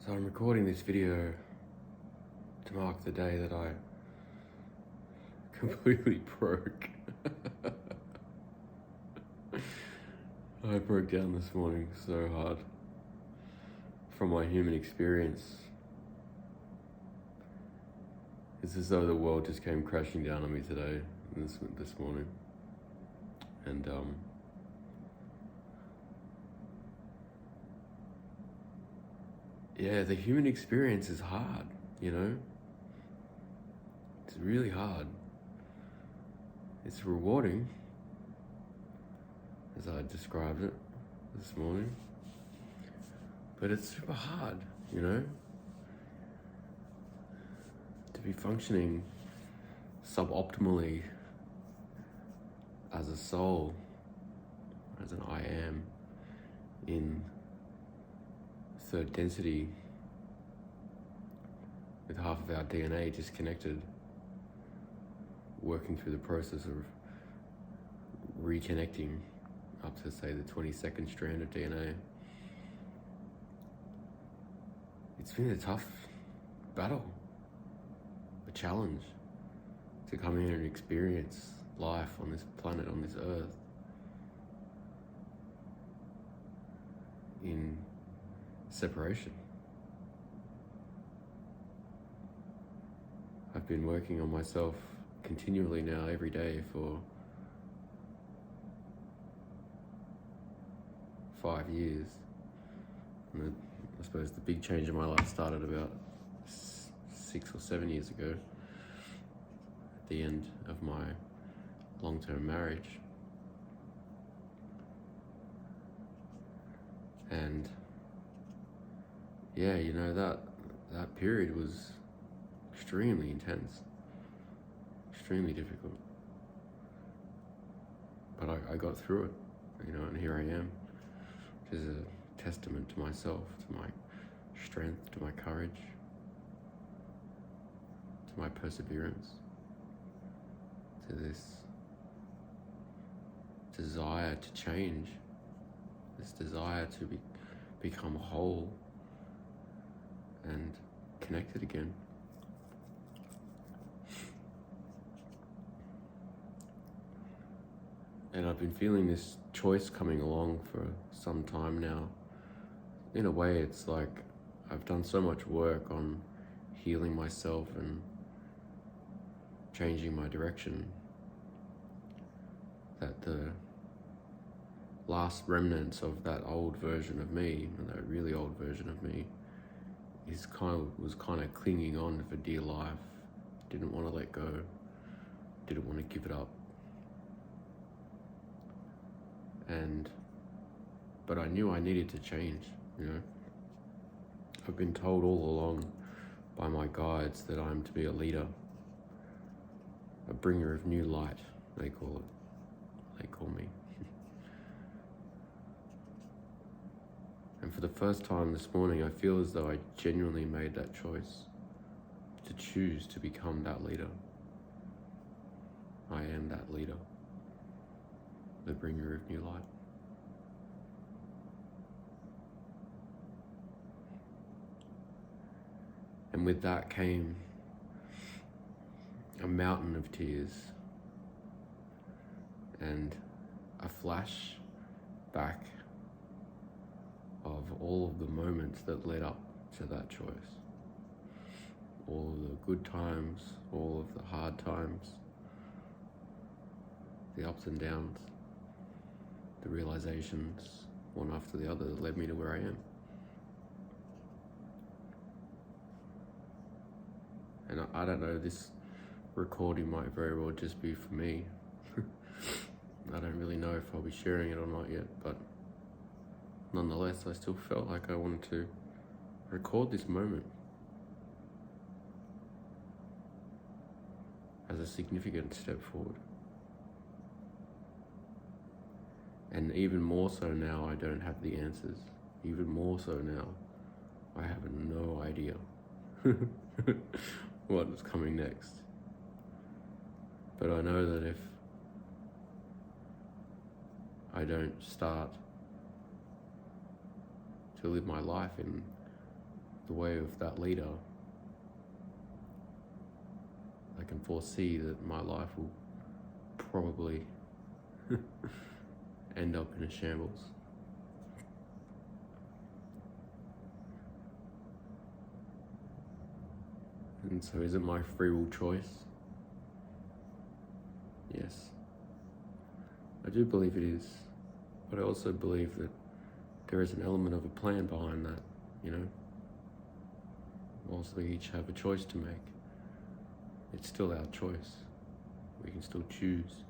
So I'm recording this video to mark the day that I completely broke. I broke down this morning so hard from my human experience. It's as though the world just came crashing down on me today, this morning. And yeah, the human experience is hard, you know? It's really hard. It's rewarding, as I described it this morning, but it's super hard, you know? To be functioning suboptimally as a soul, as an I am, in third density, with half of our DNA disconnected, working through the process of reconnecting up to, say, the 22nd strand of DNA. It's been a tough battle, a challenge to come here and experience life on this planet, on this earth, in separation. I've been working on myself continually now, every day, for 5 years. And I suppose the big change in my life started about 6 or 7 years ago, at the end of my long-term marriage. And yeah, you know, that period was extremely intense, extremely difficult. But I got through it, you know, and here I am, which is a testament to myself, to my strength, to my courage, to my perseverance, to this desire to change, this desire to become whole and connected again. And I've been feeling this choice coming along for some time now. In a way, it's like I've done so much work on healing myself and changing my direction that the last remnants of that old version of me, that really old version of me, was kind of clinging on for dear life. Didn't want to let go, didn't want to give it up. But I knew I needed to change, you know. I've been told all along by my guides that I'm to be a leader, a bringer of new light, they call me. And for the first time this morning, I feel as though I genuinely made that choice to choose to become that leader. I am that leader, the bringer of new light. And with that came a mountain of tears and a flash back of all of the moments that led up to that choice. All of the good times, all of the hard times, the ups and downs, the realizations, one after the other, that led me to where I am. And I don't know, this recording might very well just be for me. I don't really know if I'll be sharing it or not yet, but nonetheless, I still felt like I wanted to record this moment as a significant step forward. And even more so now, I don't have the answers. Even more so now, I have no idea what is coming next. But I know that if I don't start to live my life in the way of that leader, I can foresee that my life will probably end up in a shambles. And so is it my free will choice? Yes. I do believe it is. But I also believe that there is an element of a plan behind that, you know? Whilst we each have a choice to make, it's still our choice. We can still choose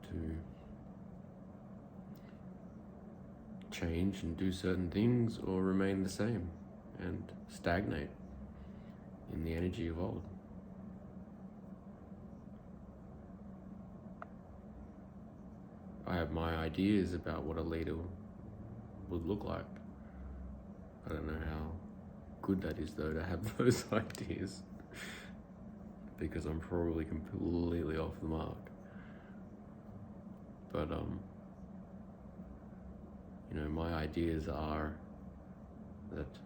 to change and do certain things or remain the same and stagnate in the energy of old. I have my ideas about what a leader would look like. I don't know how good that is though to have those ideas, because I'm probably completely off the mark. But you know, my ideas are that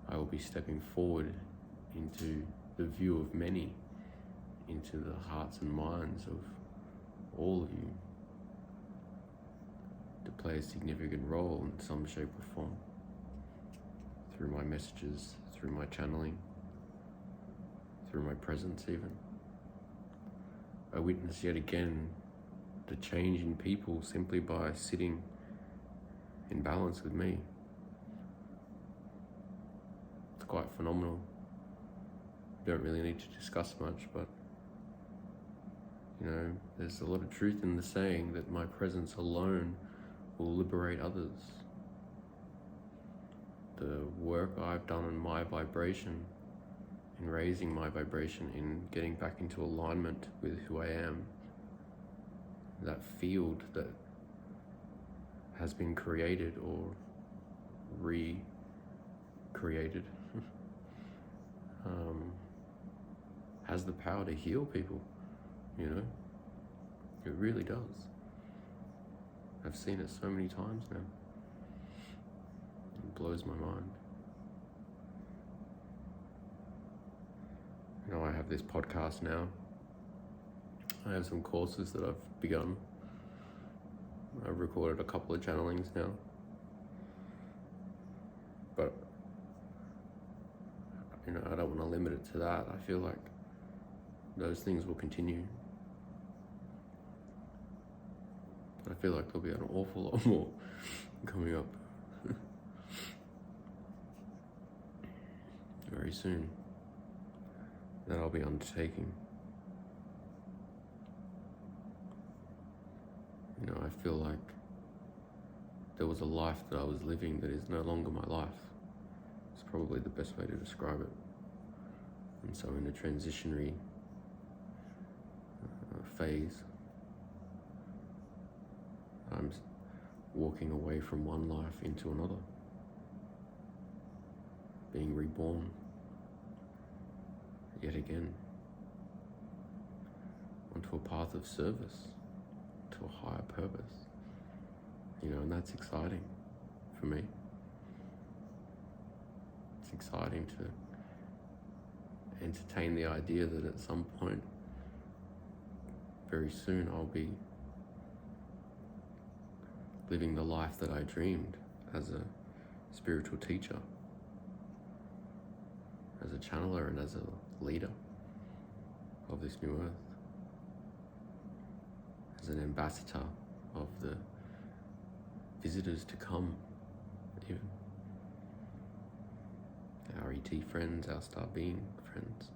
I will be stepping forward into the view of many, into the hearts and minds of all of you, to play a significant role in some shape or form, through my messages, through my channeling, through my presence even. I witness yet again the change in people simply by sitting in balance with me. It's quite phenomenal. You don't really need to discuss much, but you know, there's a lot of truth in the saying that my presence alone will liberate others. The work I've done on my vibration, in raising my vibration, in getting back into alignment with who I am, that field that has been created or recreated has the power to heal people, you know? It really does. I've seen it so many times now. It blows my mind. You know, I have this podcast now. I have some courses that I've begun. I've recorded a couple of channelings now. But, you know, I don't want to limit it to that. I feel like those things will continue. But I feel like there'll be an awful lot more coming up very soon that I'll be undertaking. You know, I feel like there was a life that I was living that is no longer my life. It's probably the best way to describe it. And so in a transitionary phase, I'm walking away from one life into another, being reborn yet again onto a path of service, to a higher purpose, you know, and that's exciting for me. It's exciting to entertain the idea that at some point, very soon, I'll be living the life that I dreamed as a spiritual teacher, as a channeler, and as a leader of this new earth, as an ambassador of the visitors to come, even our ET friends, our star being friends.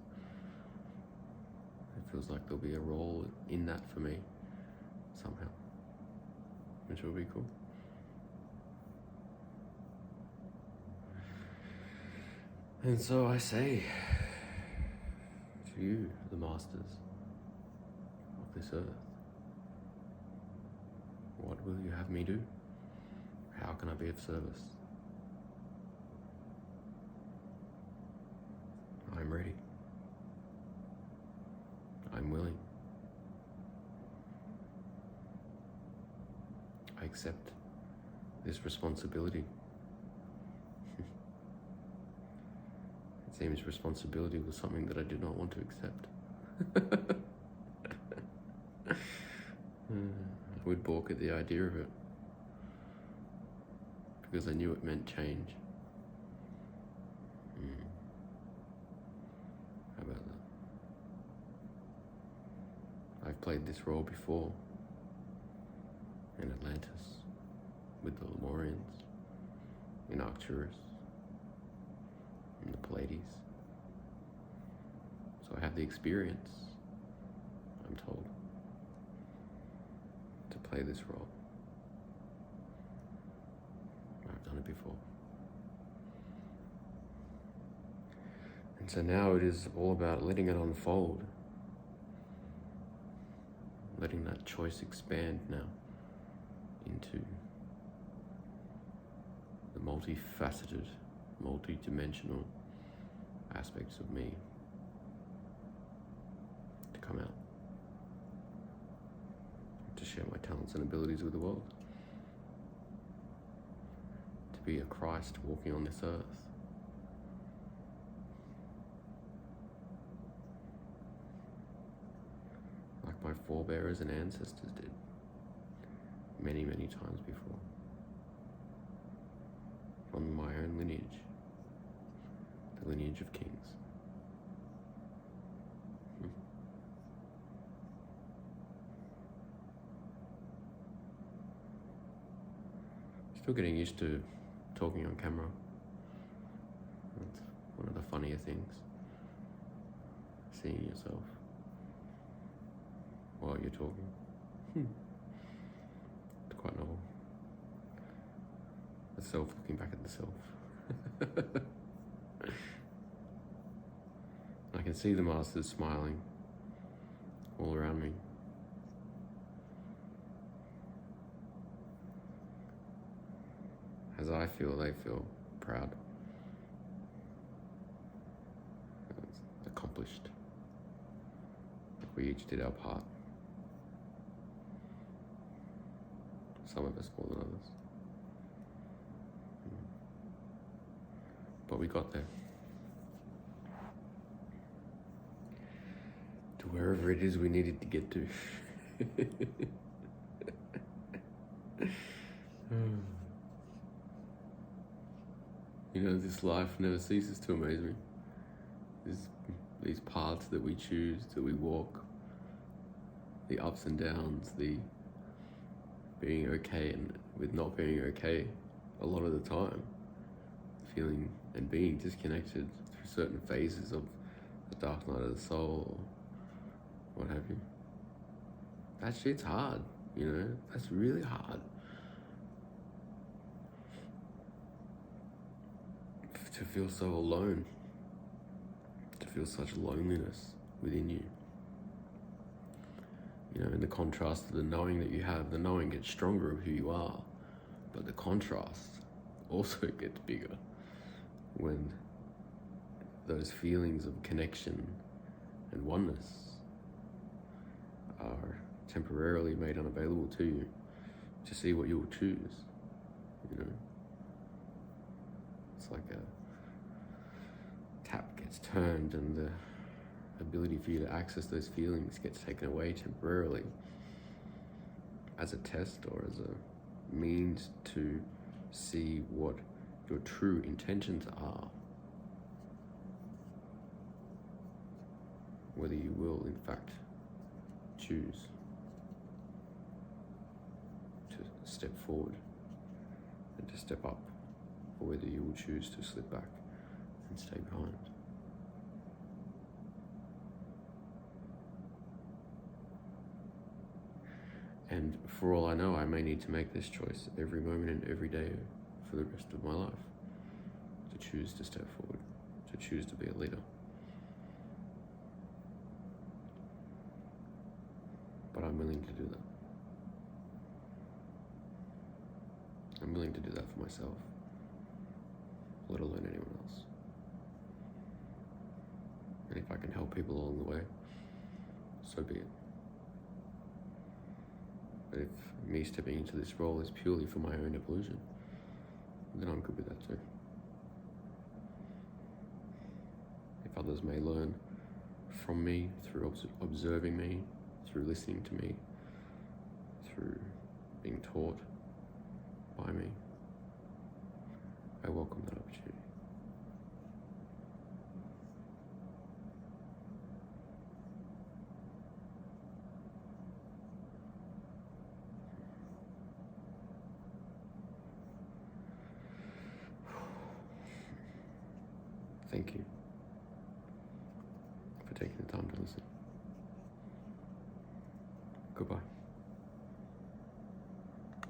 It feels like there'll be a role in that for me somehow, which will be cool. And so I say to you, the masters of this earth, what will you have me do? How can I be of service? I'm ready. I'm willing. I accept this responsibility. seems responsibility was something that I did not want to accept. I would balk at the idea of it because I knew it meant change. How about that? I've played this role before in Atlantis with the Lemurians, in Arcturus, in the Pleiades. So I have the experience, I'm told, to play this role. I've done it before. And so now it is all about letting it unfold, letting that choice expand now into the multifaceted, multi-dimensional aspects of me to come out, to share my talents and abilities with the world, to be a Christ walking on this earth. Like my forebears and ancestors did many, many times before. From my own lineage, the lineage of kings. Still getting used to talking on camera. That's one of the funnier things. Seeing yourself while you're talking. It's quite novel. The self looking back at the self. I can see the masters smiling all around me. As I feel, they feel proud. It's accomplished. We each did our part. Some of us more than others. But we got there. To wherever it is we needed to get to. You know, this life never ceases to amaze me. These paths that we choose, that we walk, the ups and downs, the being okay and with not being okay a lot of the time, feeling and being disconnected through certain phases of the dark night of the soul, or what have you. That shit's hard, you know, that's really hard. To feel so alone, to feel such loneliness within you. You know, in the contrast to the knowing that you have, the knowing gets stronger of who you are, but the contrast also gets bigger when those feelings of connection and oneness are temporarily made unavailable to you to see what you will choose, you know. It's like a tap gets turned and the ability for you to access those feelings gets taken away temporarily as a test or as a means to see what your true intentions are. Whether you will, in fact, choose to step forward and to step up, or whether you will choose to slip back and stay behind. And for all I know, I may need to make this choice every moment and every day for the rest of my life, to choose to step forward, to choose to be a leader. But I'm willing to do that. I'm willing to do that for myself, let alone anyone else. And if I can help people along the way, so be it. But if me stepping into this role is purely for my own evolution, then I'm good with that too. others may learn from me through observing me, through listening to me, through being taught by me. I welcome that opportunity. Thank you for taking the time to listen. Goodbye.